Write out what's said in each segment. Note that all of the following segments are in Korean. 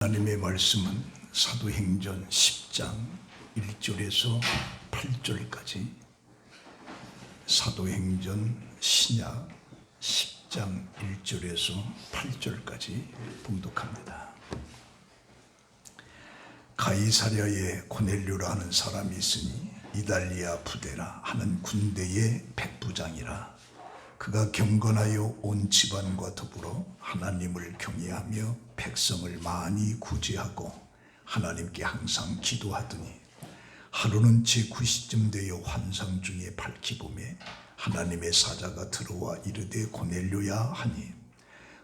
하나님의 말씀은 사도행전 10장 1절에서 8절까지 사도행전 신약 10장 1절에서 8절까지 봉독합니다. 가이사랴에 고넬료라 하는 사람이 있으니 이달리아 부대라 하는 군대의 백부장이라. 그가 경건하여 온 집안과 더불어 하나님을 경외하며 백성을 많이 구제하고 하나님께 항상 기도하더니 하루는 제9시쯤 되어 환상 중에 밝히 보매 하나님의 사자가 들어와 이르되 고넬료야 하니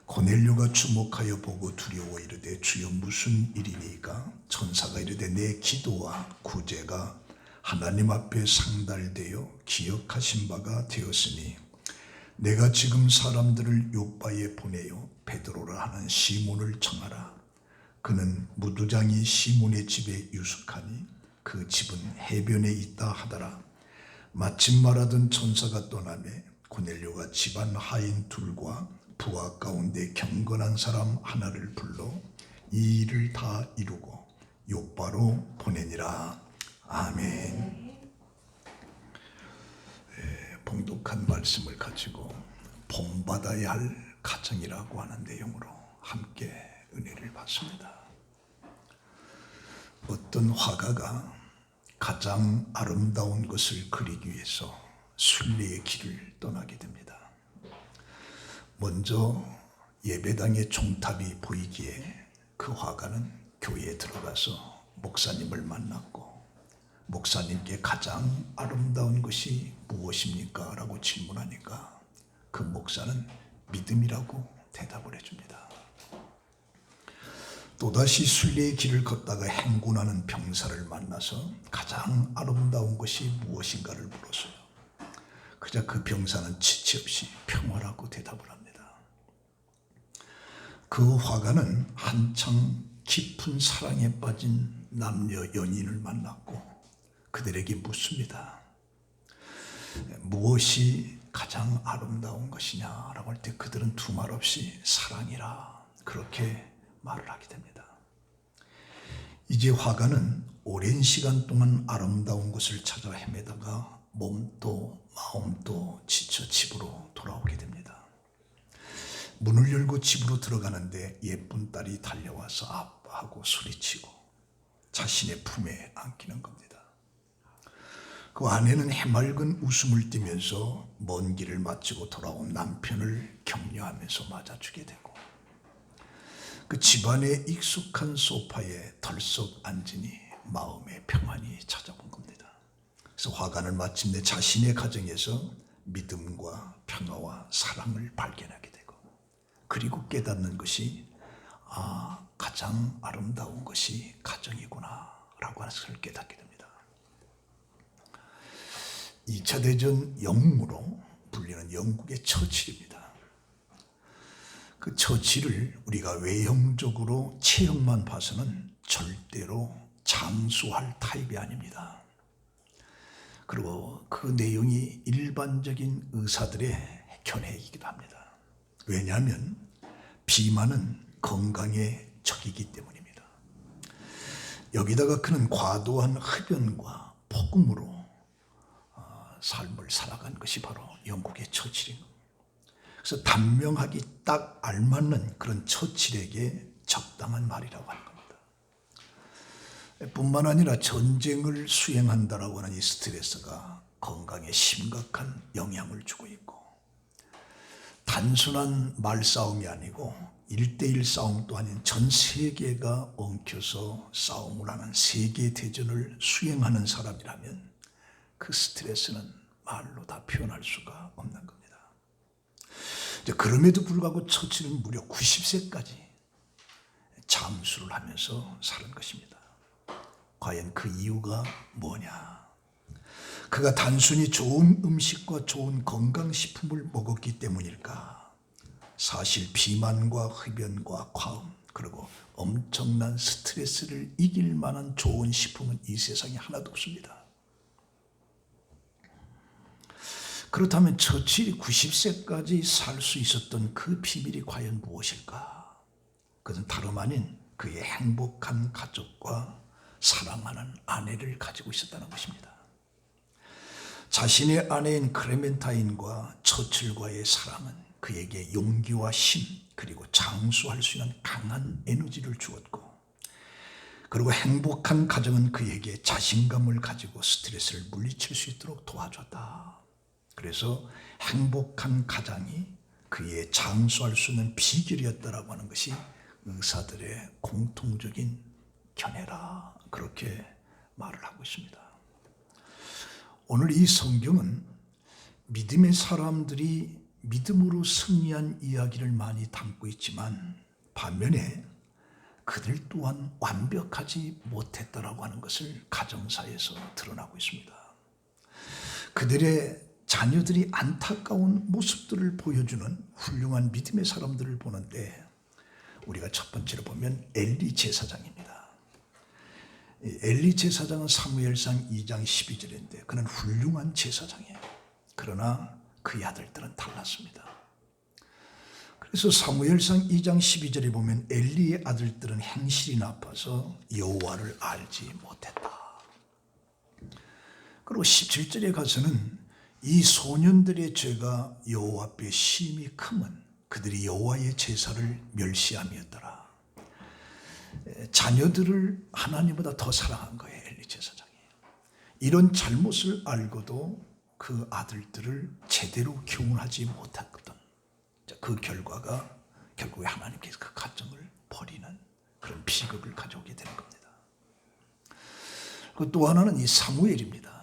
고넬료가 주목하여 보고 두려워 이르되 주여 무슨 일이니까? 천사가 이르되 내 기도와 구제가 하나님 앞에 상달되어 기억하신 바가 되었으니 내가 지금 사람들을 요바에 보내어 베드로라 하는 시몬을 청하라. 그는 무두장이 시몬의 집에 유숙하니 그 집은 해변에 있다 하더라. 마침 말하던 천사가 떠나매 고넬료가 집안 하인 둘과 부하 가운데 경건한 사람 하나를 불러 이 일을 다 이루고 요바로 보내니라. 아멘. 봉독한 말씀을 가지고 본받아야 할 가정이라고 하는 내용으로 함께 은혜를 받습니다. 어떤 화가가 가장 아름다운 것을 그리기 위해서 순례의 길을 떠나게 됩니다. 먼저 예배당의 종탑이 보이기에 그 화가는 교회에 들어가서 목사님을 만났고 목사님께 가장 아름다운 것이 무엇입니까? 라고 질문하니까 그 목사는 믿음이라고 대답을 해줍니다. 또다시 순례의 길을 걷다가 행군하는 병사를 만나서 가장 아름다운 것이 무엇인가를 물었어요. 그저 그 병사는 지체 없이 평화라고 대답을 합니다. 그 화가는 한창 깊은 사랑에 빠진 남녀 연인을 만났고 그들에게 묻습니다. 무엇이 가장 아름다운 것이냐라고 할 때 그들은 두말 없이 사랑이라 그렇게 말을 하게 됩니다. 이제 화가는 오랜 시간 동안 아름다운 것을 찾아 헤매다가 몸도 마음도 지쳐 집으로 돌아오게 됩니다. 문을 열고 집으로 들어가는데 예쁜 딸이 달려와서 아빠하고 소리치고 자신의 품에 안기는 겁니다. 그 아내는 해맑은 웃음을 띠면서 먼 길을 마치고 돌아온 남편을 격려하면서 맞아주게 되고 그 집안의 익숙한 소파에 덜썩 앉으니 마음의 평안이 찾아온 겁니다. 그래서 화가는 마침내 자신의 가정에서 믿음과 평화와 사랑을 발견하게 되고 그리고 깨닫는 것이 가장 아름다운 것이 가정이구나 라고 하는 것을 깨닫게 됩니다. 2차 대전 영웅으로 불리는 영국의 처칠입니다. 그 처칠을 우리가 외형적으로 체형만 봐서는 절대로 장수할 타입이 아닙니다. 그리고 그 내용이 일반적인 의사들의 견해이기도 합니다. 왜냐하면 비만은 건강의 적이기 때문입니다. 여기다가 그는 과도한 흡연과 폭음으로 삶을 살아간 것이 바로 영국의 처칠인 겁니다. 그래서 단명하기 딱 알맞는 그런 처칠에게 적당한 말이라고 하는 겁니다. 뿐만 아니라 전쟁을 수행한다라고 하는 이 스트레스가 건강에 심각한 영향을 주고 있고 단순한 말싸움이 아니고 1대1 싸움도 아닌 전 세계가 엉켜서 싸움을 하는 세계대전을 수행하는 사람이라면 그 스트레스는 말로 다 표현할 수가 없는 겁니다. 그럼에도 불구하고 처칠은 무려 90세까지 잠수를 하면서 사는 것입니다. 과연 그 이유가 뭐냐? 그가 단순히 좋은 음식과 좋은 건강식품을 먹었기 때문일까? 사실 비만과 흡연과 과음 그리고 엄청난 스트레스를 이길 만한 좋은 식품은 이 세상에 하나도 없습니다. 그렇다면 처칠이 90세까지 살 수 있었던 그 비밀이 과연 무엇일까? 그것은 다름 아닌 그의 행복한 가족과 사랑하는 아내를 가지고 있었다는 것입니다. 자신의 아내인 클레멘타인과 처칠과의 사랑은 그에게 용기와 힘 그리고 장수할 수 있는 강한 에너지를 주었고, 그리고 행복한 가정은 그에게 자신감을 가지고 스트레스를 물리칠 수 있도록 도와줬다. 그래서 행복한 가장이 그의 장수할 수 있는 비결이었다라고 하는 것이 의사들의 공통적인 견해라, 그렇게 말을 하고 있습니다. 오늘 이 성경은 믿음의 사람들이 믿음으로 승리한 이야기를 많이 담고 있지만, 반면에 그들 또한 완벽하지 못했다라고 하는 것을 가정사에서 드러나고 있습니다. 그들의 자녀들이 안타까운 모습들을 보여주는 훌륭한 믿음의 사람들을 보는데, 우리가 첫 번째로 보면 엘리 제사장입니다. 엘리 제사장은 사무엘상 2장 12절인데 그는 훌륭한 제사장이에요. 그러나 그의 아들들은 달랐습니다. 그래서 사무엘상 2장 12절에 보면 엘리의 아들들은 행실이 나빠서 여호와를 알지 못했다. 그리고 17절에 가서는 이 소년들의 죄가 여호와 앞에 심히 크면 그들이 여호와의 제사를 멸시함이었더라. 자녀들을 하나님보다 더 사랑한 거예요, 엘리 제사장이. 이런 잘못을 알고도 그 아들들을 제대로 교훈하지 못했거든. 그 결과가 결국에 하나님께서 그 가정을 버리는 그런 비극을 가져오게 되는 겁니다. 또 하나는 이 사무엘입니다.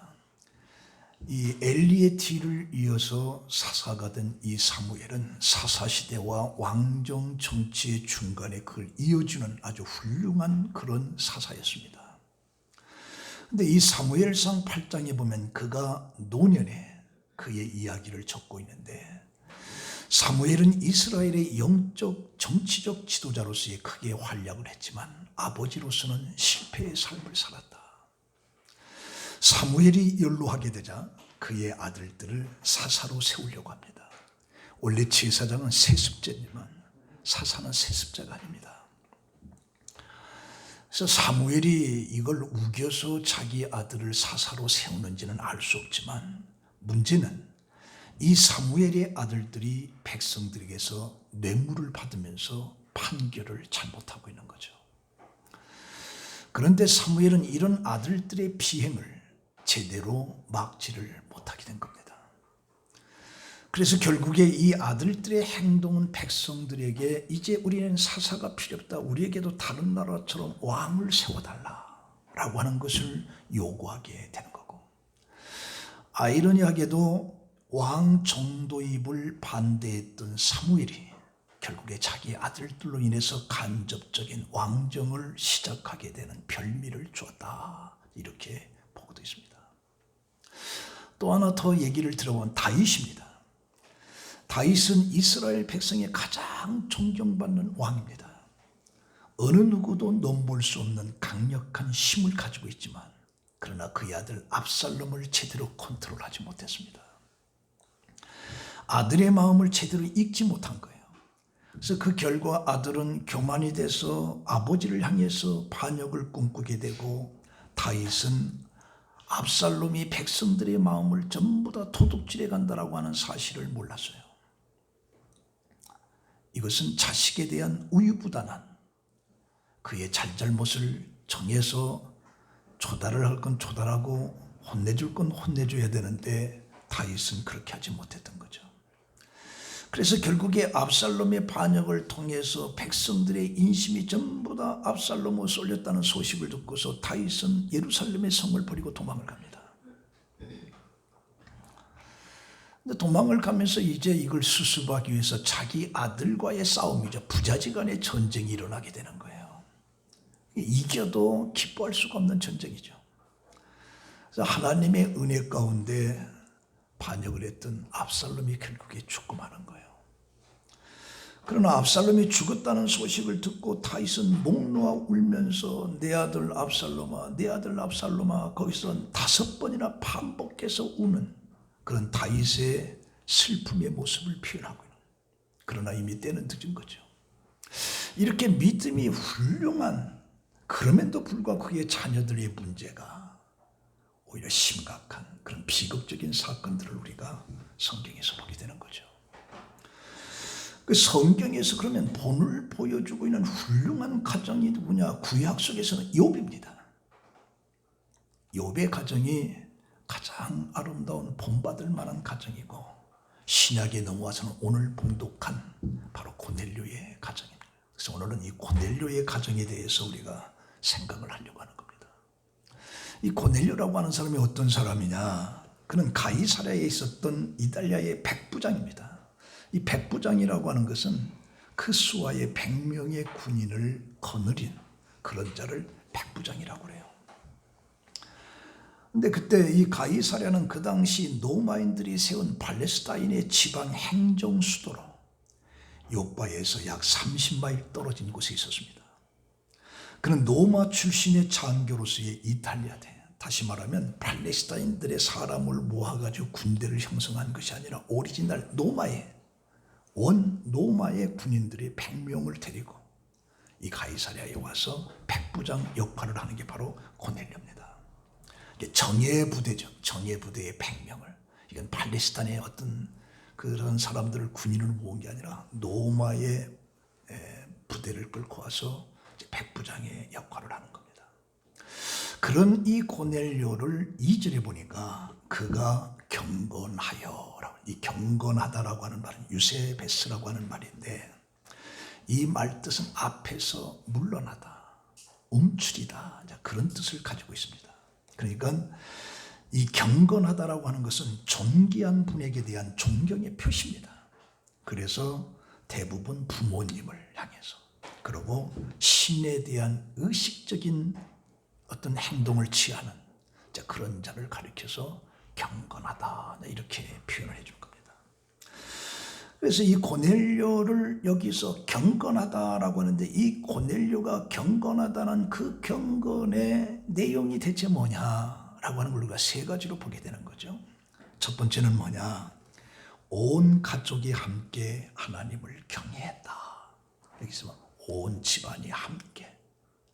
이 엘리의 뒤를 이어서 사사가 된 이 사무엘은 사사시대와 왕정 정치의 중간에 그걸 이어주는 아주 훌륭한 그런 사사였습니다. 그런데 이 사무엘상 8장에 보면 그가 노년에 그의 이야기를 적고 있는데, 사무엘은 이스라엘의 영적 정치적 지도자로서의 크게 활약을 했지만 아버지로서는 실패의 삶을 살았다. 사무엘이 연로하게 되자 그의 아들들을 사사로 세우려고 합니다. 원래 제사장은 세습제지만 사사는 세습자가 아닙니다. 그래서 사무엘이 이걸 우겨서 자기 아들을 사사로 세우는지는 알 수 없지만, 문제는 이 사무엘의 아들들이 백성들에게서 뇌물을 받으면서 판결을 잘못하고 있는 거죠. 그런데 사무엘은 이런 아들들의 비행을 제대로 막지를 못하게 된 겁니다. 그래서 결국에 이 아들들의 행동은 백성들에게 이제 우리는 사사가 필요 없다, 우리에게도 다른 나라처럼 왕을 세워달라라고 하는 것을 요구하게 되는 거고, 아이러니하게도 왕 정도입을 반대했던 사무엘이 결국에 자기 아들들로 인해서 간접적인 왕정을 시작하게 되는 별미를 주었다, 이렇게 보고도 있습니다. 또 하나 더 얘기를 들어보면 다윗입니다. 다윗은 이스라엘 백성의 가장 존경받는 왕입니다. 어느 누구도 넘볼 수 없는 강력한 힘을 가지고 있지만, 그러나 그의 아들 압살롬을 제대로 컨트롤하지 못했습니다. 아들의 마음을 제대로 읽지 못한 거예요. 그래서 그 결과 아들은 교만이 돼서 아버지를 향해서 반역을 꿈꾸게 되고, 다윗은 압살롬이 백성들의 마음을 전부 다 도둑질해 간다라고 하는 사실을 몰랐어요. 이것은 자식에 대한 우유부단한 그의 잘잘못을 정해서 조달을 할 건 조달하고 혼내줄 건 혼내줘야 되는데 다윗은 그렇게 하지 못했던 거죠. 그래서 결국에 압살롬의 반역을 통해서 백성들의 인심이 전부 다 압살롬으로 쏠렸다는 소식을 듣고서 다윗은 예루살렘의 성을 버리고 도망을 갑니다. 근데 도망을 가면서 이제 이걸 수습하기 위해서 자기 아들과의 싸움이죠. 부자지간의 전쟁이 일어나게 되는 거예요. 이겨도 기뻐할 수가 없는 전쟁이죠. 그래서 하나님의 은혜 가운데 반역을 했던 압살롬이 결국에 죽고 마는 거예요. 그러나 압살롬이 죽었다는 소식을 듣고 다윗은 목 놓아 울면서 내 아들 압살롬아, 내 아들 압살롬아, 거기서 5번이나 반복해서 우는 그런 다윗의 슬픔의 모습을 표현하고 있는 거예요. 그러나 이미 때는 늦은 거죠. 이렇게 믿음이 훌륭한, 그럼에도 불구하고 그의 자녀들의 문제가 오히려 심각한 그런 비극적인 사건들을 우리가 성경에서 보게 되는 거죠. 그 성경에서 그러면 본을 보여주고 있는 훌륭한 가정이 누구냐? 구약 속에서는 욥입니다. 욥의 가정이 가장 아름다운 본받을 만한 가정이고, 신약에 넘어와서는 오늘 봉독한 바로 고넬료의 가정입니다. 그래서 오늘은 이 고넬료의 가정에 대해서 우리가 생각을 하려고 하는 겁니다. 이 고넬료라고 하는 사람이 어떤 사람이냐? 그는 가이사랴에 있었던 이탈리아의 백부장입니다. 이 백부장이라고 하는 것은 그 수하의 100명의 군인을 거느린 그런 자를 백부장이라고 그래요. 근데 그때 이 가이사랴는 그 당시 로마인들이 세운 팔레스타인의 지방 행정 수도로 요바에서 약 30마일 떨어진 곳에 있었습니다. 그는 로마 출신의 장교로서의 이탈리아대, 다시 말하면 팔레스타인들의 사람을 모아가지고 군대를 형성한 것이 아니라 오리지널 로마의 군인들의 100명을 데리고 이 가이사랴에 와서 백부장 역할을 하는 게 바로 고넬료입니다. 정예 부대죠. 정예 부대의 100명을. 이건 팔레스타인의 어떤 그런 사람들을 군인을 모은 게 아니라 로마의 부대를 끌고 와서 백부장의 역할을 하는 겁니다. 그런 이 고넬료를 2절에 보니까 그가 경건하여라고, 이 경건하다라고 하는 말은 유세베스라고 하는 말인데, 이 말 뜻은 앞에서 물러나다, 움츠리다, 그런 뜻을 가지고 있습니다. 그러니까 이 경건하다라고 하는 것은 존귀한 분에게 대한 존경의 표시입니다. 그래서 대부분 부모님을 향해서, 그리고 신에 대한 의식적인 어떤 행동을 취하는 그런 자를 가리켜서 경건하다 이렇게 표현을 해준 겁니다. 그래서 이 고넬료를 여기서 경건하다라고 하는데, 이 고넬료가 경건하다는 그 경건의 내용이 대체 뭐냐라고 하는 걸 우리가 세 가지로 보게 되는 거죠. 첫 번째는 뭐냐? 온 가족이 함께 하나님을 경외했다. 여기서 온 집안이 함께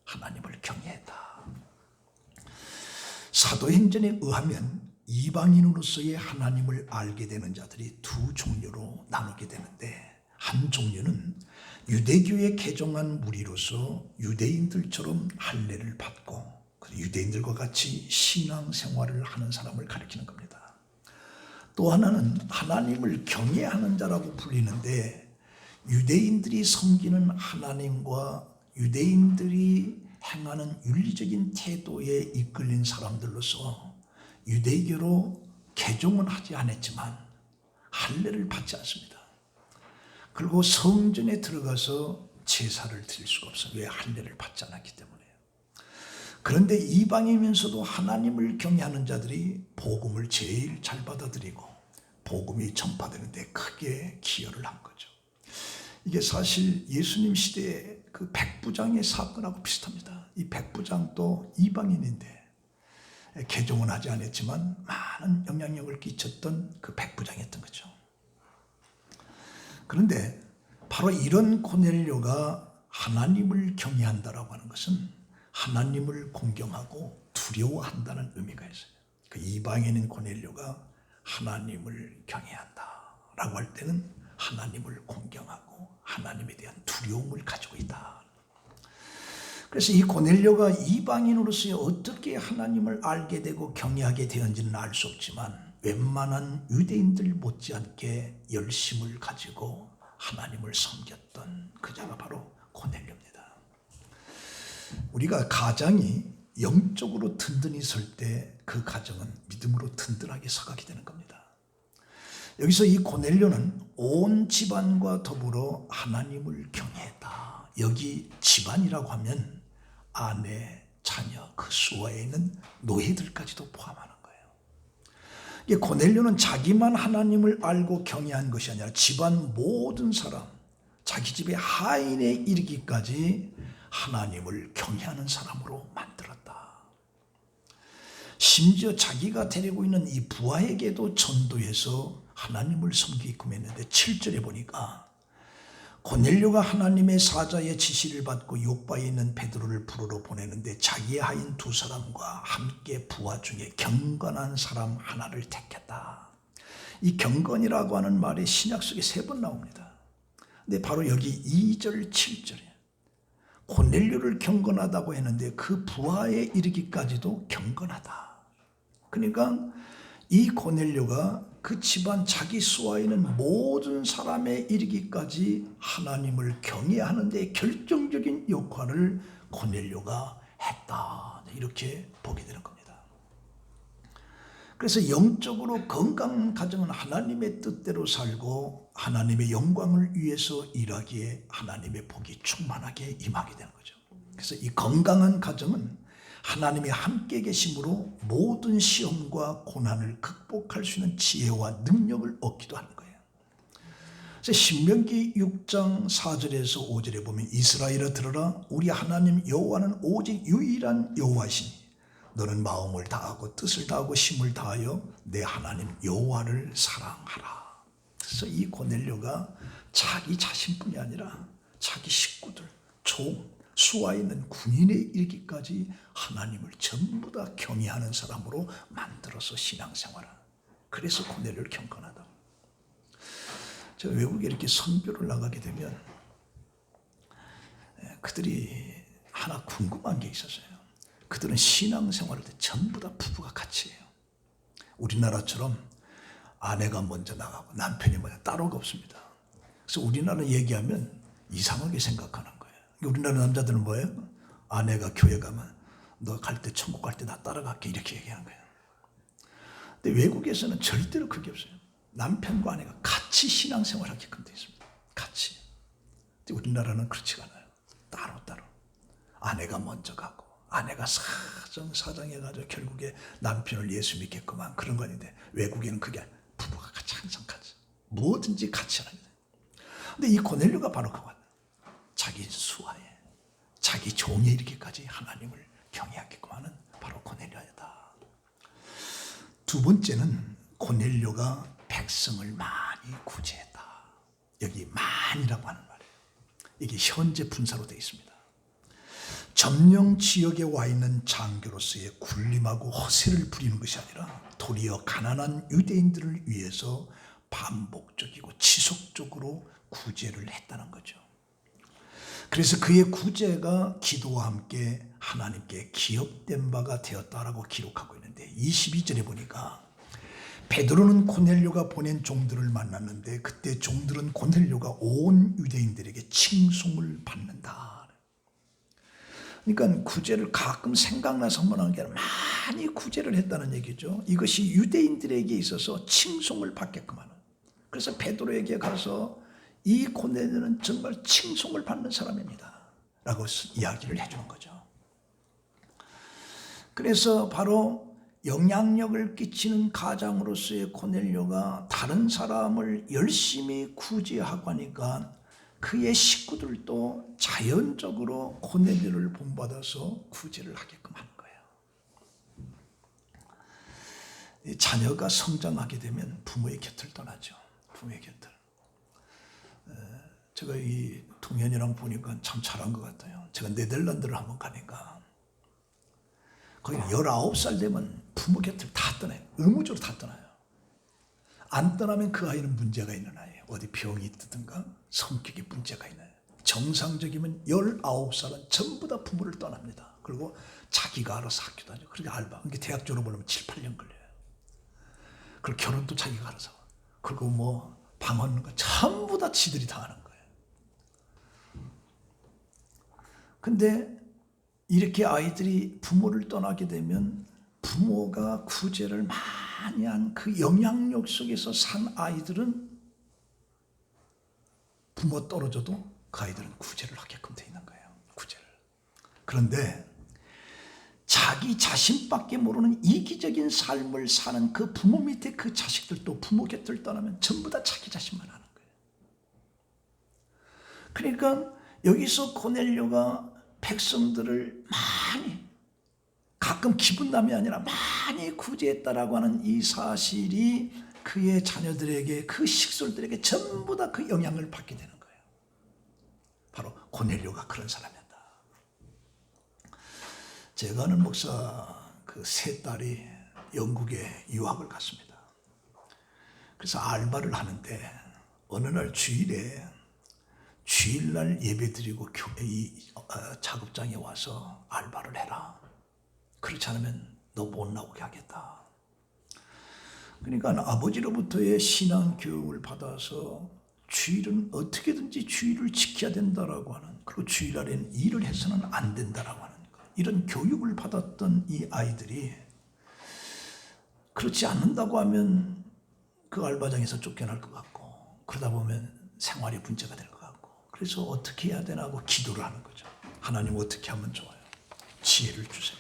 하나님을 경외했다. 사도행전에 의하면 이방인으로서의 하나님을 알게 되는 자들이 두 종류로 나누게 되는데, 한 종류는 유대교에 개종한 무리로서 유대인들처럼 할례를 받고 유대인들과 같이 신앙생활을 하는 사람을 가리키는 겁니다. 또 하나는 하나님을 경외하는 자라고 불리는데, 유대인들이 섬기는 하나님과 유대인들이 행하는 윤리적인 태도에 이끌린 사람들로서 유대교로 개종은 하지 않았지만 할례를 받지 않습니다. 그리고 성전에 들어가서 제사를 드릴 수가 없어요. 왜? 할례를 받지 않았기 때문에요. 그런데 이방이면서도 하나님을 경외하는 자들이 복음을 제일 잘 받아들이고 복음이 전파되는데 크게 기여를 한 거죠. 이게 사실 예수님 시대의 그 백부장의 사건하고 비슷합니다. 이 백부장도 이방인인데 개종은 하지 않았지만 많은 영향력을 끼쳤던 그 백부장이었던 거죠. 그런데 바로 이런 고넬료가 하나님을 경외한다라고 하는 것은 하나님을 공경하고 두려워한다는 의미가 있어요. 그 이방인인 고넬료가 하나님을 경외한다라고 할 때는 하나님을 공경하고 하나님에 대한 두려움을 가지고 있다. 그래서 이 고넬료가 이방인으로서 어떻게 하나님을 알게 되고 경외하게 되었는지는 알 수 없지만 웬만한 유대인들 못지않게 열심을 가지고 하나님을 섬겼던 그 자가 바로 고넬료입니다. 우리가 가장이 영적으로 든든히 설 때 그 가정은 믿음으로 든든하게 서가게 되는 겁니다. 여기서 이 고넬료는 온 집안과 더불어 하나님을 경외했다. 여기 집안이라고 하면 아내, 자녀, 그 수하에 있는 노예들까지도 포함하는 거예요. 고넬료는 자기만 하나님을 알고 경외한 것이 아니라 집안 모든 사람, 자기 집의 하인에 이르기까지 하나님을 경외하는 사람으로 만들었다. 심지어 자기가 데리고 있는 이 부하에게도 전도해서 하나님을 섬기게끔 했는데 7절에 보니까 고넬료가 하나님의 사자의 지시를 받고 요바에 있는 베드로를 부르러 보내는데 자기의 하인 두 사람과 함께 부하 중에 경건한 사람 하나를 택했다. 이 경건이라고 하는 말이 신약 속에 3번 나옵니다. 근데 바로 여기 2절 7절에 고넬료를 경건하다고 했는데 그 부하에 이르기까지도 경건하다. 그러니까 이 고넬료가 그 집안 자기 수하에 있는 모든 사람에 이르기까지 하나님을 경외하는 데 결정적인 역할을 고넬료가 했다. 이렇게 보게 되는 겁니다. 그래서 영적으로 건강한 가정은 하나님의 뜻대로 살고 하나님의 영광을 위해서 일하기에 하나님의 복이 충만하게 임하게 되는 거죠. 그래서 이 건강한 가정은 하나님이 함께 계심으로 모든 시험과 고난을 극복할 수 있는 지혜와 능력을 얻기도 하는 거예요. 그래서 신명기 6장 4절에서 5절에 보면 이스라엘아 들으라 우리 하나님 여호와는 오직 유일한 여호와시니 너는 마음을 다하고 뜻을 다하고 힘을 다하여 내 하나님 여호와를 사랑하라. 그래서 이 고넬료가 자기 자신뿐이 아니라 자기 식구들, 종, 수하에 있는 군인에 이르기까지 하나님을 전부 다 경외하는 사람으로 만들어서 신앙생활을. 그래서 고넬료를 경건하다. 제가 외국에 이렇게 선교를 나가게 되면 그들이 하나 궁금한 게 있었어요. 그들은 신앙생활할 때 전부 다 부부가 같이 해요. 우리나라처럼 아내가 먼저 나가고 남편이 먼저 따로가 없습니다. 그래서 우리나라 얘기하면 이상하게 생각하는 거예요. 우리나라 남자들은 뭐예요? 아내가 교회 가면 너 갈 때 천국 갈 때 나 따라갈게 이렇게 얘기하는 거예요. 근데 외국에서는 절대로 그게 없어요. 남편과 아내가 같이 신앙생활 하게끔 되어 있습니다. 같이. 근데 우리나라는 그렇지가 않아요. 따로. 아내가 먼저 가고 아내가 사정해가지고 결국에 남편을 예수 믿겠구만 그런 거 아닌데 외국에는 그게 부부가 같이 항상 같이 뭐든지 같이 하는 거예요. 근데 이 고넬료가 바로 그거 자기 수하에 자기 종에 이르기까지 하나님을 경외하게끔 하는 바로 고넬료다. 두 번째는 고넬료가 백성을 많이 구제했다. 여기 많이라고 하는 말이에요. 이게 현재 분사로 되어 있습니다. 점령 지역에 와 있는 장교로서의 굴림하고 허세를 부리는 것이 아니라 도리어 가난한 유대인들을 위해서 반복적이고 지속적으로 구제를 했다는 거죠. 그래서 그의 구제가 기도와 함께 하나님께 기업된 바가 되었다라고 기록하고 있는데 22절에 보니까 베드로는 고넬료가 보낸 종들을 만났는데 그때 종들은 고넬료가 온 유대인들에게 칭송을 받는다. 그러니까 구제를 가끔 생각나서 한번 하는 게 아니라 많이 구제를 했다는 얘기죠. 이것이 유대인들에게 있어서 칭송을 받게끔 하는. 그래서 베드로에게 가서 이 고넬료는 정말 칭송을 받는 사람입니다 라고 이야기를 해주는 거죠. 그래서 바로 영향력을 끼치는 가장으로서의 고넬료가 다른 사람을 열심히 구제하고 하니까 그의 식구들도 자연적으로 고넬료를 본받아서 구제를 하게끔 하는 거예요. 자녀가 성장하게 되면 부모의 곁을 떠나죠. 부모의 곁을. 제가 이 동현이랑 보니까 참 잘한 것 같아요. 제가 네덜란드를 한번 가니까 거기 19살 되면 부모 곁을 다 떠나요. 의무적으로 다 떠나요. 안 떠나면 그 아이는 문제가 있는 아이예요. 어디 병이 있든가 성격에 문제가 있는 아이예요. 정상적이면 19살은 전부 다 부모를 떠납니다. 그리고 자기가 알아서 학교 다녀. 그렇게 알바. 그러니까 대학 졸업하려면 7, 8년 걸려요. 그리고 결혼도 자기가 알아서. 그리고 뭐 방 얻는 거 전부 다 지들이 다 하는 거예요. 근데 이렇게 아이들이 부모를 떠나게 되면 부모가 구제를 많이 한 그 영향력 속에서 산 아이들은 부모 떨어져도 그 아이들은 구제를 하게끔 돼 있는 거예요. 구제를. 그런데 자기 자신밖에 모르는 이기적인 삶을 사는 그 부모 밑에 그 자식들도 부모 곁을 떠나면 전부 다 자기 자신만 하는 거예요. 그러니까 여기서 고넬료가 백성들을 많이 가끔 기분남이 아니라 많이 구제했다라고 하는 이 사실이 그의 자녀들에게 그 식솔들에게 전부 다 그 영향을 받게 되는 거예요. 바로 고넬료가 그런 사람이었다. 제가 아는 목사 그 세 딸이 영국에 유학을 갔습니다. 그래서 알바를 하는데 어느 날 주일날 예배드리고 이 작업장에 와서 알바를 해라. 그렇지 않으면 너 못 나오게 하겠다. 그러니까 아버지로부터의 신앙 교육을 받아서 주일은 어떻게든지 주일을 지켜야 된다라고 하는, 그리고 주일날에는 일을 해서는 안 된다라고 하는 이런 교육을 받았던 이 아이들이 그렇지 않는다고 하면 그 알바장에서 쫓겨날 것 같고, 그러다 보면 생활에 문제가 될 것 같고, 그래서 어떻게 해야 되나 하고 기도를 하는 거죠. 하나님 어떻게 하면 좋아요? 지혜를 주세요.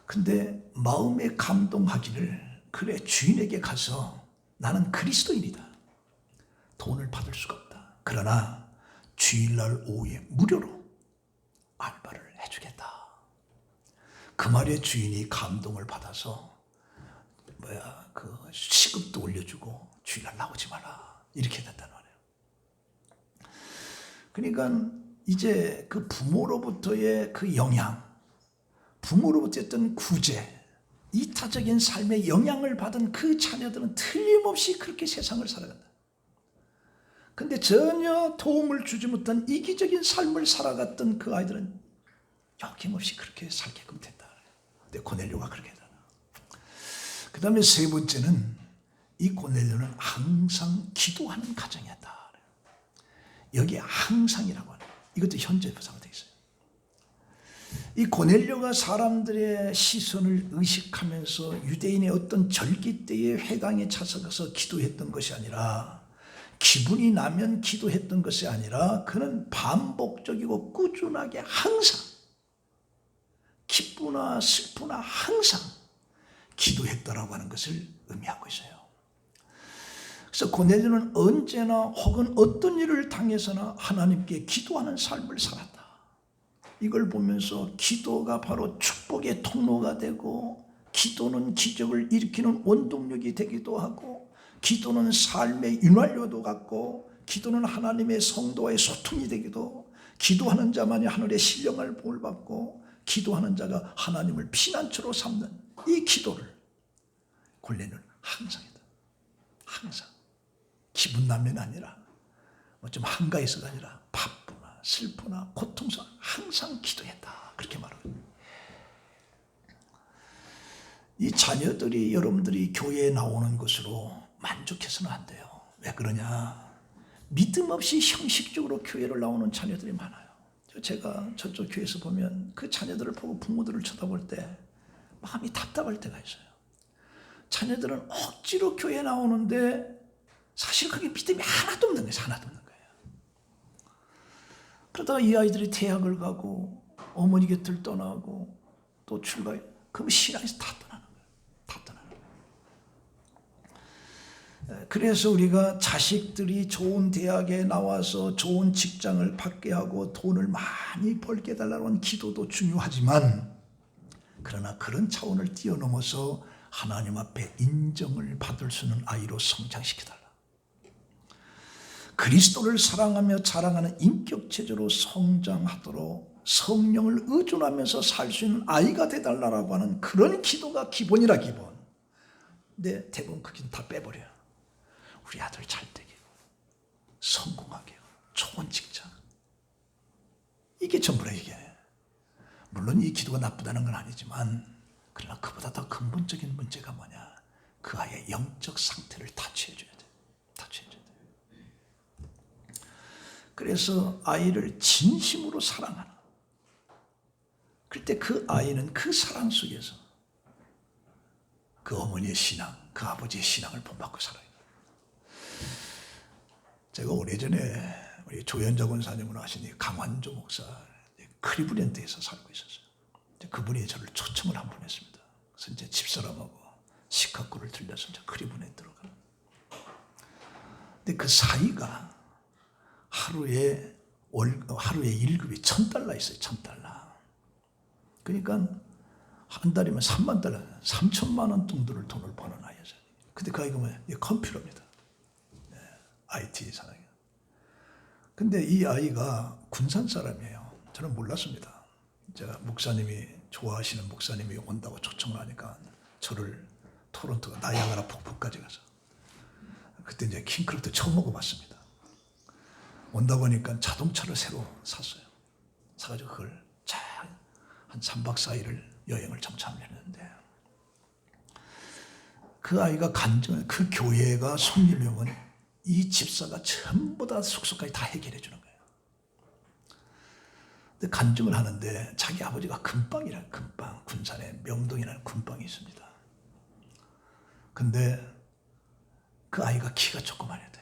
근데 마음에 감동하기를, 그래 주인에게 가서 나는 그리스도인이다. 돈을 받을 수가 없다. 그러나 주일날 오후에 무료로 알바를 해주겠다. 그 말에 주인이 감동을 받아서 그 시급도 올려주고 주일날 나오지 마라 이렇게 됐단 말이에요. 그러니까 이제 그 부모로부터의 그 영향, 부모로부터 했던 구제, 이타적인 삶의 영향을 받은 그 자녀들은 틀림없이 그렇게 세상을 살아간다. 근데 전혀 도움을 주지 못한 이기적인 삶을 살아갔던 그 아이들은 여김없이 그렇게 살게끔 됐다. 근데 고넬료가 그렇게 했다. 그 다음에 세 번째는 이 고넬료는 항상 기도하는 가정이었다. 여기에 항상이라고 하는, 이것도 현재 부사가 되어 있어요. 이 고넬료가 사람들의 시선을 의식하면서 유대인의 어떤 절기 때의 회당에 찾아가서 기도했던 것이 아니라, 기분이 나면 기도했던 것이 아니라, 그는 반복적이고 꾸준하게 항상 기쁘나 슬프나 항상 기도했다라고 하는 것을 의미하고 있어요. 그래서 고넬료는 언제나 혹은 어떤 일을 당해서나 하나님께 기도하는 삶을 살았다. 이걸 보면서 기도가 바로 축복의 통로가 되고, 기도는 기적을 일으키는 원동력이 되기도 하고, 기도는 삶의 윤활유도 같고, 기도는 하나님의 성도와의 소통이 되기도, 기도하는 자만이 하늘의 신령을 복을 받고, 기도하는 자가 하나님을 피난처로 삼는 이 기도를 고넬료는 항상 했다. 항상 기분 나면 아니라, 좀 한가해서가 아니라 바쁘나 슬프나 고통스러워 항상 기도했다. 그렇게 말하고 있습니다. 이 자녀들이, 여러분들이 교회에 나오는 것으로 만족해서는 안 돼요. 왜 그러냐? 믿음 없이 형식적으로 교회를 나오는 자녀들이 많아요. 제가 저쪽 교회에서 보면 그 자녀들을 보고 부모들을 쳐다볼 때 마음이 답답할 때가 있어요. 자녀들은 억지로 교회에 나오는데 사실 그게 믿음이 하나도 없는 거예요. 하나도 없는 거예요. 그러다가 이 아이들이 대학을 가고 어머니 곁을 떠나고 또 출가해, 그럼 신앙에서 다 떠나는 거예요. 다 떠나는 거예요. 그래서 우리가 자식들이 좋은 대학에 나와서 좋은 직장을 받게 하고 돈을 많이 벌게 해달라는 기도도 중요하지만, 그러나 그런 차원을 뛰어넘어서 하나님 앞에 인정을 받을 수 있는 아이로 성장시켜달라. 그리스도를 사랑하며 자랑하는 인격체제로 성장하도록 성령을 의존하면서 살 수 있는 아이가 되달라고 하는 그런 기도가 기본이라, 기본. 근데 대부분 그긴 다 빼버려요. 우리 아들 잘 되게, 성공하게, 좋은 직장. 이게 전부라, 이게. 물론 이 기도가 나쁘다는 건 아니지만, 그러나 그보다 더 근본적인 문제가 뭐냐? 그 아이의 영적 상태를 타취해줘야 돼. 타취해줘야 돼. 그래서 아이를 진심으로 사랑하는, 그때 그 아이는 그 사랑 속에서 그 어머니의 신앙, 그 아버지의 신앙을 본받고 살아요. 제가 오래전에 우리 조현자 권사님을 하시니 강환조 목사 클리블랜드에서 살고 있었어요. 그분이 저를 초청을 한 번 했습니다. 그래서 이제 집사람하고 시카고를 들려서 이제 클리블랜드 들어가는. 근데 그 사이가 하루에 일급이 $1,000 있어요. $1,000. 그러니까 한 달이면 3만 달러, 3천만 원 정도를 돈을 버는 아이였어요. 근데 그 아이가 뭐예요? 컴퓨터입니다. IT 사랑이에요. 근데 이 아이가 군산 사람이에요. 저는 몰랐습니다. 제가 목사님이 좋아하시는 목사님이 온다고 초청을 하니까 저를 토론토 나이아가라 폭포까지 가서 그때 이제 킹크랩도 처음 먹어봤습니다. 온다고 하니까 자동차를 새로 샀어요. 사가지고 그걸 한 3박 4일을 여행을 정착했는데 그 아이가 그 교회가 성리명은 이 집사가 전부 다 숙소까지 다 해결해 주는 거예요. 근데 간증을 하는데 자기 아버지가 금방이라는 금방, 군산에 명동이라는 금방이 있습니다. 근데 그 아이가 키가 조그만해야 돼.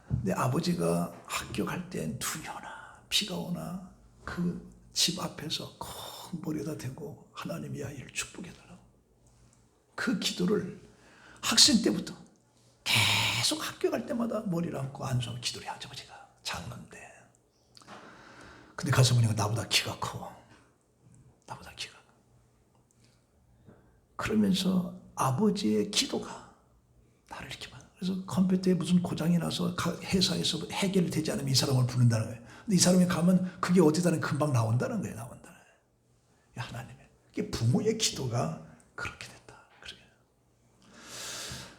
근데 아버지가 학교 갈 땐 눈이 오나 비가 오나 그 집 앞에서 큰 머리에다 대고 하나님 이 아이를 축복해달라고. 그 기도를 학생 때부터 계속 학교 갈 때마다 머리를 안고 안수하고 기도를 해요. 아버지가 작는데. 근데 가서 보니까 나보다 키가 커. 나보다 키가 커. 그러면서 아버지의 기도가 나를 이렇게 만들어. 그래서 컴퓨터에 무슨 고장이 나서 회사에서 해결되지 않으면 이 사람을 부른다는 거예요. 근데 이 사람이 가면 그게 어디다는 금방 나온다는 거예요. 나온다는 거예요. 하나님의. 이게 부모의 기도가 그렇게 됐다. 그래요.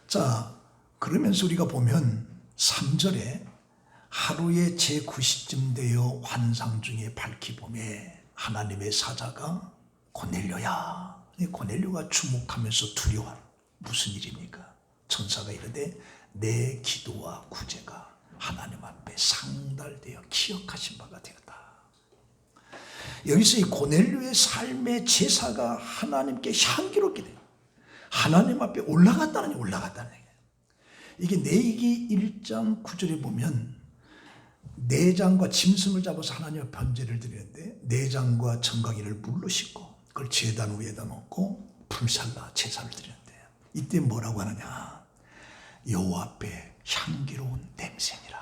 자, 그러면서 우리가 보면 3절에 하루의 제9시쯤 되어 환상 중에 밝히 보매 하나님의 사자가 고넬료야. 고넬료가 주목하면서 두려워하는 무슨 일입니까? 천사가 이르되 내 기도와 구제가 하나님 앞에 상달되어 기억하신 바가 되었다. 여기서 이 고넬료의 삶의 제사가 하나님께 향기롭게 돼요. 하나님 앞에 올라갔다는 얘기예요. 이게 내기 1장 9절에 보면 내장과 짐승을 잡아서 하나님 앞에 번제를 드리는데 내장과 정강이를 물로 씻고 그걸 제단 위에다 놓고 불살라 제사를 드리는데 이때 뭐라고 하느냐? 여호와 앞에 향기로운 냄새니라.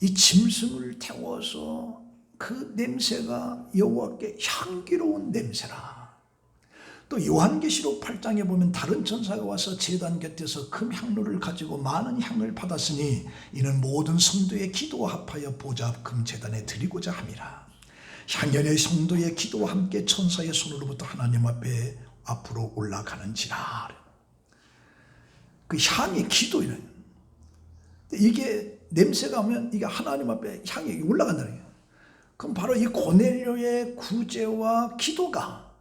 이 짐승을 태워서 그 냄새가 여호와께 향기로운 냄새라. 또 요한계시록 8장에 보면 다른 천사가 와서 제단 곁에서 금향로를 가지고 많은 향을 받았으니 이는 모든 성도의 기도와 합하여 보좌 앞 금제단에 드리고자 함이라. 향연의 성도의 기도와 함께 천사의 손으로부터 하나님 앞에 앞으로 올라가는지라. 그 향이 기도예요. 이게 냄새가 오면 이게 하나님 앞에 향이 올라간다는 거예요. 그럼 바로 이 고넬료의 구제와 기도가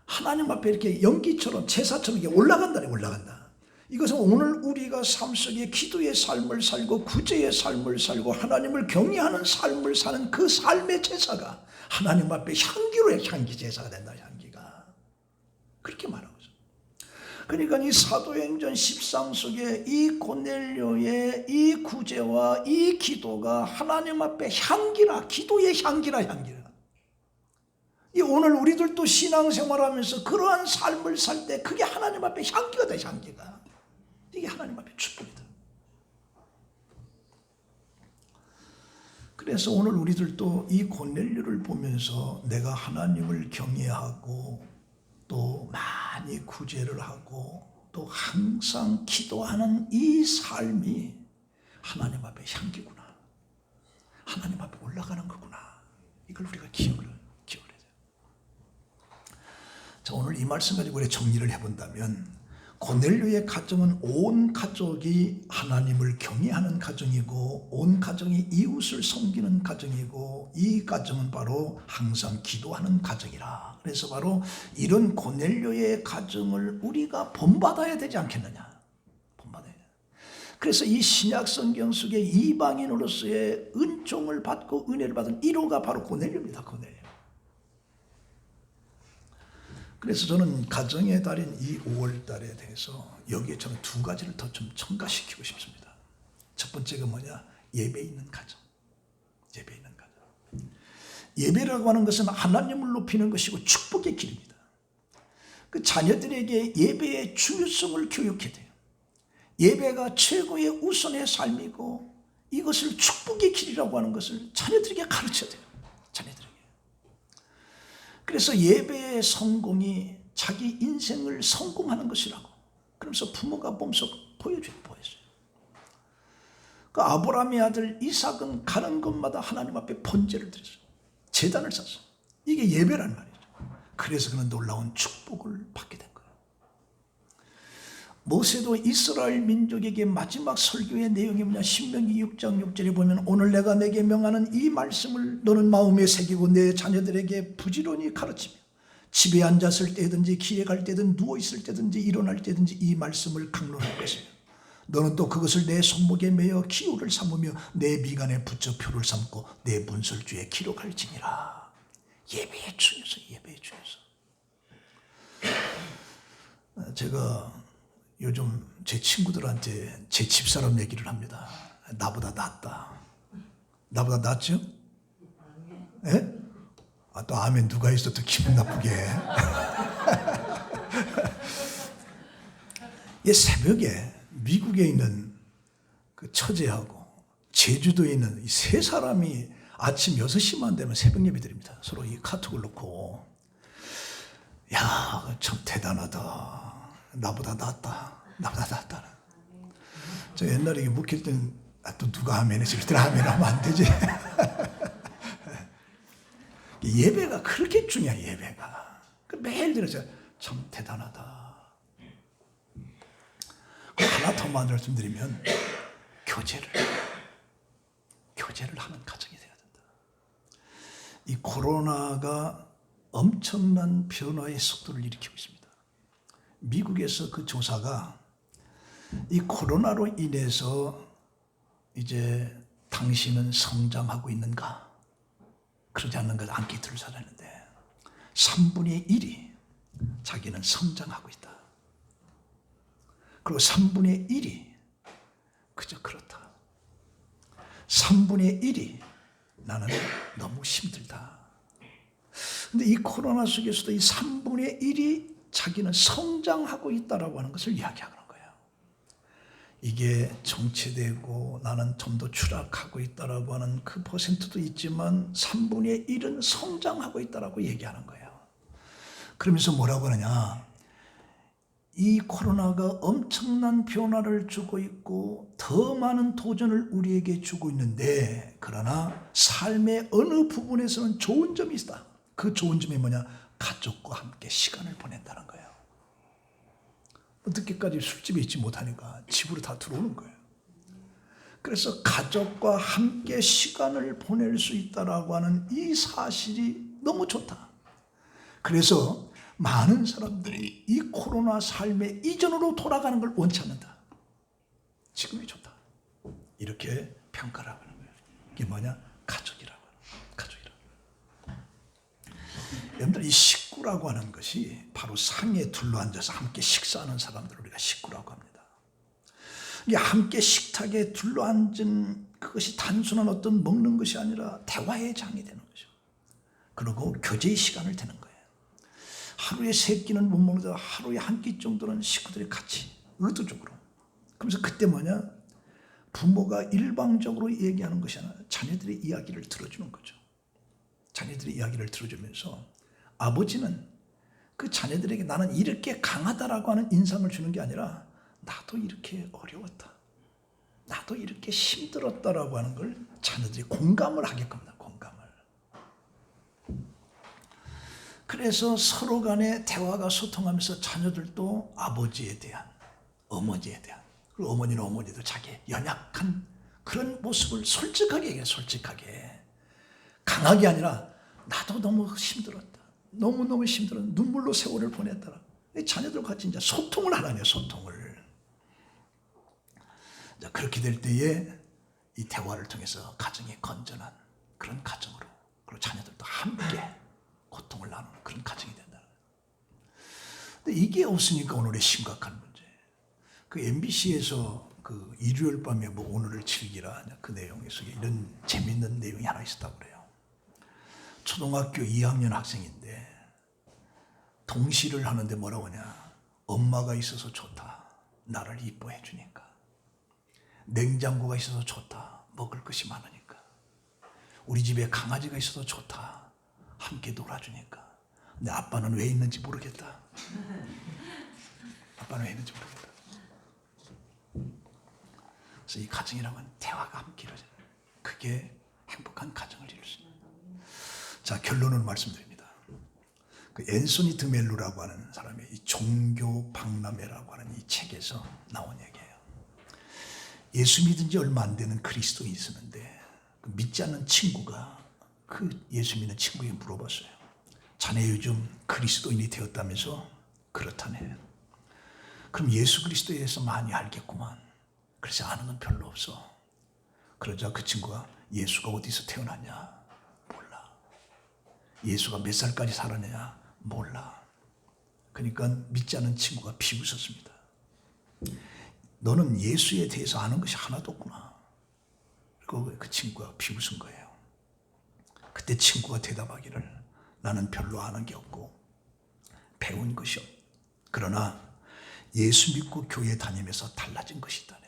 하나님 앞에 이렇게 연기처럼 제사처럼 이렇게 올라간다는 거예요. 올라간다. 이것은 오늘 우리가 삶 속에 기도의 삶을 살고 구제의 삶을 살고 하나님을 경외하는 삶을 사는 그 삶의 제사가 하나님 앞에 향기로의 향기 제사가 된다. 향기가. 그렇게 말하고 있어요. 그러니까 이 사도행전 10상 속에 이 고넬료의 이 구제와 이 기도가 하나님 앞에 향기라. 기도의 향기라. 이 오늘 우리들도 신앙생활하면서 그러한 삶을 살 때 그게 하나님 앞에 향기가 돼. 향기가. 이게 하나님 앞에 축복이다. 그래서 오늘 우리들도 이 고넬료를 보면서 내가 하나님을 경외하고 또 많이 구제를 하고 또 항상 기도하는 이 삶이 하나님 앞에 향기구나. 하나님 앞에 올라가는 거구나. 이걸 우리가 기억을 해야 돼요. 자, 오늘 이 말씀 가지고 우리 정리를 해본다면 고넬료의 가정은 온 가족이 하나님을 경외하는 가정이고 온 가정이 이웃을 섬기는 가정이고 이 가정은 바로 항상 기도하는 가정이라. 그래서 바로 이런 고넬료의 가정을 우리가 본받아야 되지 않겠느냐. 본받아야 돼. 그래서 이 신약 성경 속에 이방인으로서의 은총을 받고 은혜를 받은 1호가 바로 고넬료입니다. 고넬료. 그래서 저는 가정의 달인 이 5월 달에 대해서 여기에 저는 두 가지를 더 좀 첨가시키고 싶습니다. 첫 번째가 뭐냐? 예배 있는 가정. 예배 있는 가정. 예배라고 하는 것은 하나님을 높이는 것이고 축복의 길입니다. 그 자녀들에게 예배의 중요성을 교육해야 돼요. 예배가 최고의 우선의 삶이고 이것을 축복의 길이라고 하는 것을 자녀들에게 가르쳐야 돼요. 자녀들에게. 그래서 예배의 성공이 자기 인생을 성공하는 것이라고. 그러면서 부모가 몸소 보여줘요. 그 아브라함의 아들 이삭은 가는 곳마다 하나님 앞에 번제를 드렸어요. 제단을 쌌어요. 이게 예배란 말이죠. 그래서 그는 놀라운 축복을 받게 된 거예요. 모세도 이스라엘 민족에게 마지막 설교의 내용이 뭐냐, 신명기 6장 6절에 보면 오늘 내가 내게 명하는 이 말씀을 너는 마음에 새기고 내 자녀들에게 부지런히 가르치며 집에 앉았을 때든지 길에 갈 때든 누워있을 때든지 일어날 때든지 이 말씀을 강론할 것이며 너는 또 그것을 내 손목에 매어 기호를 삼으며 내 미간에 붙여 표를 삼고 내 문설주에 기록할지니라. 예배의 중요성, 예배의 중요성. 제가 요즘 제 친구들한테 제 집사람 얘기를 합니다. 나보다 낫다. 나보다 낫죠? 예? 아, 또 아멘 누가 있어 또 기분 나쁘게. 이 새벽에 미국에 있는 그 처제하고 제주도에 있는 이 세 사람이 아침 6시만 되면 새벽 예배 드립니다. 서로 이 카톡을 놓고. 야, 참 대단하다. 나보다 낫다. 나보다 낫다. 저 옛날에 묵힐 때는 또 누가 아멘 했을 때 아멘 하면 안 되지. 예배가 그렇게 중요해. 예배가 매일 들어서 참 대단하다. 하나 더 말씀드리면 교제를 하는 가정이 되어야 된다. 이 코로나가 엄청난 변화의 속도를 일으키고 있습니다. 미국에서 그 조사가 이 코로나로 인해서 이제 당신은 성장하고 있는가? 그러지 않는가 안기 들으셨는데 3분의 1이 자기는 성장하고 있다. 그리고 3분의 1이 그저 그렇다. 3분의 1이 나는 너무 힘들다. 근데 이 코로나 속에서도 이 3분의 1이 자기는 성장하고 있다라고 하는 것을 이야기하는 거예요. 이게 정체되고 나는 좀 더 추락하고 있다라고 하는 그 퍼센트도 있지만 3분의 1은 성장하고 있다라고 얘기하는 거예요. 그러면서 뭐라고 하느냐? 이 코로나가 엄청난 변화를 주고 있고 더 많은 도전을 우리에게 주고 있는데 그러나 삶의 어느 부분에서는 좋은 점이 있다. 그 좋은 점이 뭐냐? 가족과 함께 시간을 보낸다는 거예요. 늦게까지 술집에 있지 못하니까 집으로 다 들어오는 거예요. 그래서 가족과 함께 시간을 보낼 수 있다라고 하는 이 사실이 너무 좋다. 그래서 많은 사람들이 이 코로나 삶의 이전으로 돌아가는 걸 원치 않는다. 지금이 좋다. 이렇게 평가를 하는 거예요. 이게 뭐냐? 가족이라고 하는 거예요. 가족이라고. 여러분들 이 식구라고 하는 것이 바로 상에 둘러앉아서 함께 식사하는 사람들을 우리가 식구라고 합니다. 이게 함께 식탁에 둘러앉은 그것이 단순한 어떤 먹는 것이 아니라 대화의 장이 되는 거죠. 그리고 교제의 시간을 되는 거예요. 하루에 3끼는 못 먹는데 하루에 한 끼 정도는 식구들이 같이 의도적으로. 그러면서 그때 뭐냐? 부모가 일방적으로 얘기하는 것이 아니라 자녀들의 이야기를 들어주는 거죠. 자녀들의 이야기를 들어주면서 아버지는 그 자녀들에게 나는 이렇게 강하다라고 하는 인상을 주는 게 아니라 나도 이렇게 어려웠다. 나도 이렇게 힘들었다라고 하는 걸 자녀들이 공감을 하게끔 합니다. 공감을. 그래서 서로 간에 대화가 소통하면서 자녀들도 아버지에 대한, 어머니에 대한, 그리고 어머니는 어머니도 자기 연약한 그런 모습을 솔직하게 얘기해요. 솔직하게. 강하게 아니라 나도 너무 힘들었다. 너무너무 힘들었다. 눈물로 세월을 보냈더라. 자녀들과 같이 이제 소통을 하라네요. 소통을. 그렇게 될 때에 이 대화를 통해서 가정이 건전한 그런 가정으로, 그리고 자녀들도 함께 고통을 나누는 그런 가정이 된다는 거예요. 근데 이게 없으니까 오늘의 심각한 문제. 그 MBC에서 그 일요일 밤에 뭐 오늘을 즐기라 그 내용 속에 이런 재밌는 내용이 하나 있었다고 그래요. 초등학교 2학년 학생인데 동시를 하는데 뭐라고 하냐? 엄마가 있어서 좋다. 나를 이뻐해 주니까. 냉장고가 있어서 좋다. 먹을 것이 많으니까. 우리 집에 강아지가 있어서 좋다. 함께 놀아주니까. 근데 아빠는 왜 있는지 모르겠다. 아빠는 왜 있는지 모르겠다. 그래서 이 가정이라고 하는 대화가 함께 이루어져요. 그게 행복한 가정을 이룰 수 있는. 자, 결론을 말씀드립니다. 그 앤소니 드멜로라고 하는 사람의 이 종교 박람회라고 하는 이 책에서 나온 얘기예요. 예수 믿은 지 얼마 안 되는 그리스도인이 있었는데 그 믿지 않는 친구가 그 예수 믿는 친구에게 물어봤어요. 자네 요즘 그리스도인이 되었다면서? 그렇다네. 그럼 예수 그리스도에 대해서 많이 알겠구만. 그래서 아는 건 별로 없어. 그러자 그 친구가 예수가 어디서 태어났냐? 몰라. 예수가 몇 살까지 살았느냐? 몰라. 그러니까 믿지 않는 친구가 비웃었습니다. 너는 예수에 대해서 아는 것이 하나도 없구나. 그리고 그 친구가 비웃은 거예요. 그때 친구가 대답하기를 나는 별로 아는 게 없고 배운 것이 없. 그러나 예수 믿고 교회 다니면서 달라진 것이 있다네.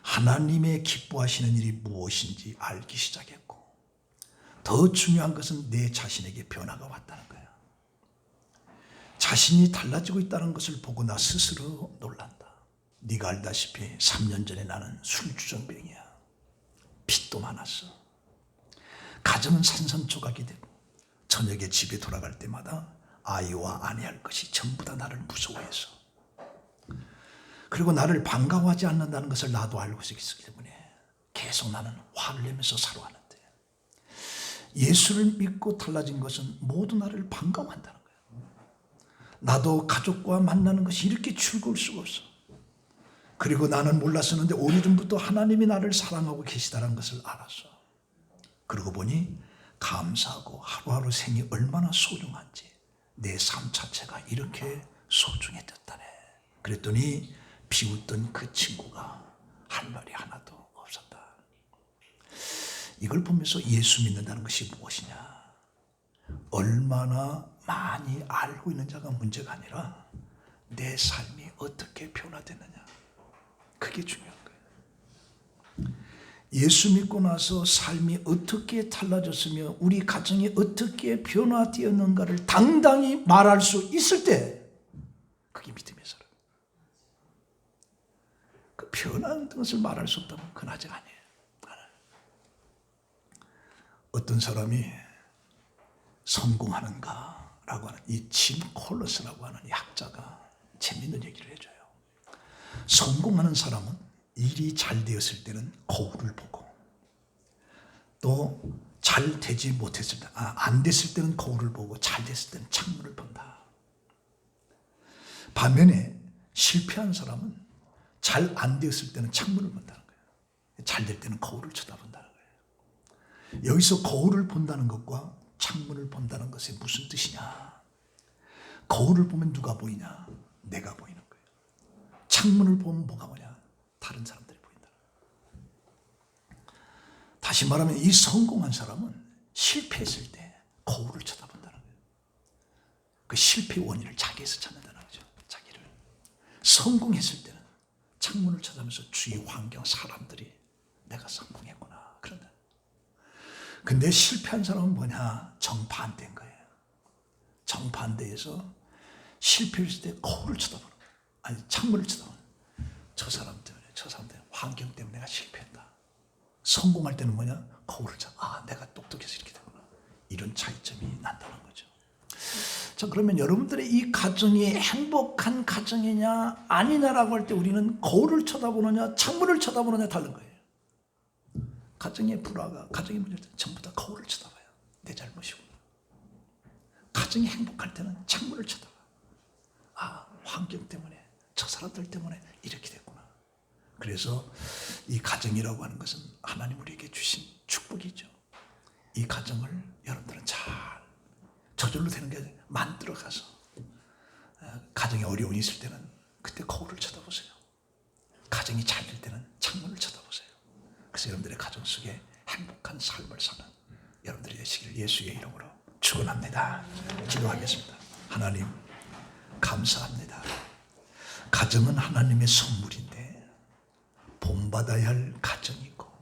하나님의 기뻐하시는 일이 무엇인지 알기 시작했고 더 중요한 것은 내 자신에게 변화가 왔다는 거야. 자신이 달라지고 있다는 것을 보고 나 스스로 놀란다. 네가 알다시피 3년 전에 나는 술주정뱅이야. 빚도 많았어. 가정은 산산조각이 되고 저녁에 집에 돌아갈 때마다 아이와 아내할 것이 전부 다 나를 무서워해서 그리고 나를 반가워하지 않는다는 것을 나도 알고 있기 때문에 계속 나는 화를 내면서 살아왔는데 예수를 믿고 달라진 것은 모두 나를 반가워한다는 거예요. 나도 가족과 만나는 것이 이렇게 즐거울 수가 없어. 그리고 나는 몰랐었는데 오래전부터 하나님이 나를 사랑하고 계시다는 것을 알았어. 그러고 보니 감사하고 하루하루 생이 얼마나 소중한지 내 삶 자체가 이렇게 소중해졌다네. 그랬더니 비웃던 그 친구가 할 말이 하나도 없었다. 이걸 보면서 예수 믿는다는 것이 무엇이냐? 얼마나 많이 알고 있는 자가 문제가 아니라 내 삶이 어떻게 변화되느냐. 그게 중요한 거예요. 예수 믿고 나서 삶이 어떻게 달라졌으며 우리 가정이 어떻게 변화되었는가를 당당히 말할 수 있을 때 그게 믿음의 사람. 그 변한 것을 말할 수 없다면 그건 아직 아니에요. 어떤 사람이 성공하는가라고 하는 이 짐 콜러스라고 하는 이 학자가 재밌는 얘기를 해줘요. 성공하는 사람은 일이 잘 되었을 때는 거울을 보고 또 잘 되지 못했을 때, 안 됐을 때는 거울을 보고 잘 됐을 때는 창문을 본다. 반면에 실패한 사람은 잘 안 되었을 때는 창문을 본다는 거예요. 잘 될 때는 거울을 쳐다본다는 거예요. 여기서 거울을 본다는 것과 창문을 본다는 것이 무슨 뜻이냐? 거울을 보면 누가 보이냐? 내가 보이는 거예요. 창문을 보면 뭐가 보냐? 다른 사람들이 보인다. 다시 말하면 이 성공한 사람은 실패했을 때 거울을 쳐다본다는 거예요. 그 실패 원인을 자기에서 찾는다는 거죠. 자기를. 성공했을 때는 창문을 쳐다보면서 주위 환경 사람들이 내가 성공했구나 그런다. 근데 실패한 사람은 뭐냐? 정반대인 거예요. 정반대에서 실패했을 때 거울을 쳐다보는 거예요. 아니 창문을 쳐다보는 거예요. 저 사람 때문에 환경 때문에 내가 실패했다. 성공할 때는 뭐냐? 거울을 쳐. 내가 똑똑해서 이렇게 되구나. 이런 차이점이 난다는 거죠. 자, 그러면 여러분들의 이 가정이 행복한 가정이냐 아니냐라고 할 때 우리는 거울을 쳐다보느냐 창문을 쳐다보느냐 다른 거예요. 가정의 불화가 가정의 문제일 때 전부 다 거울을 쳐다봐요. 내 잘못이구나. 가정이 행복할 때는 창문을 쳐다봐. 환경 때문에 저 사람들 때문에 이렇게 됐구나. 그래서 이 가정이라고 하는 것은 하나님 우리에게 주신 축복이죠. 이 가정을 여러분들은 잘 저절로 되는 게 만들어가서 가정에 어려움이 있을 때는 그때 거울을 쳐다보세요. 가정이 잘 될 때는 창문을 쳐다보세요. 그래서 여러분들의 가정 속에 행복한 삶을 사는 여러분들이 되시기를 예수의 이름으로 축원합니다. 기도하겠습니다. 하나님 감사합니다. 가정은 하나님의 선물인데 본받아야 할 가정이 있고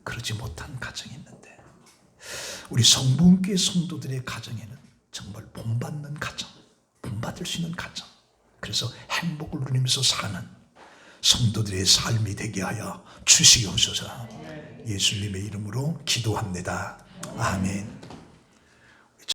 그러지 못한 가정이 있는데 우리 성봉교회 성도들의 가정에는 정말 본받는 가정, 본받을 수 있는 가정, 그래서 행복을 누리면서 사는 성도들의 삶이 되게 하여 주시옵소서. 예수님의 이름으로 기도합니다. 아멘.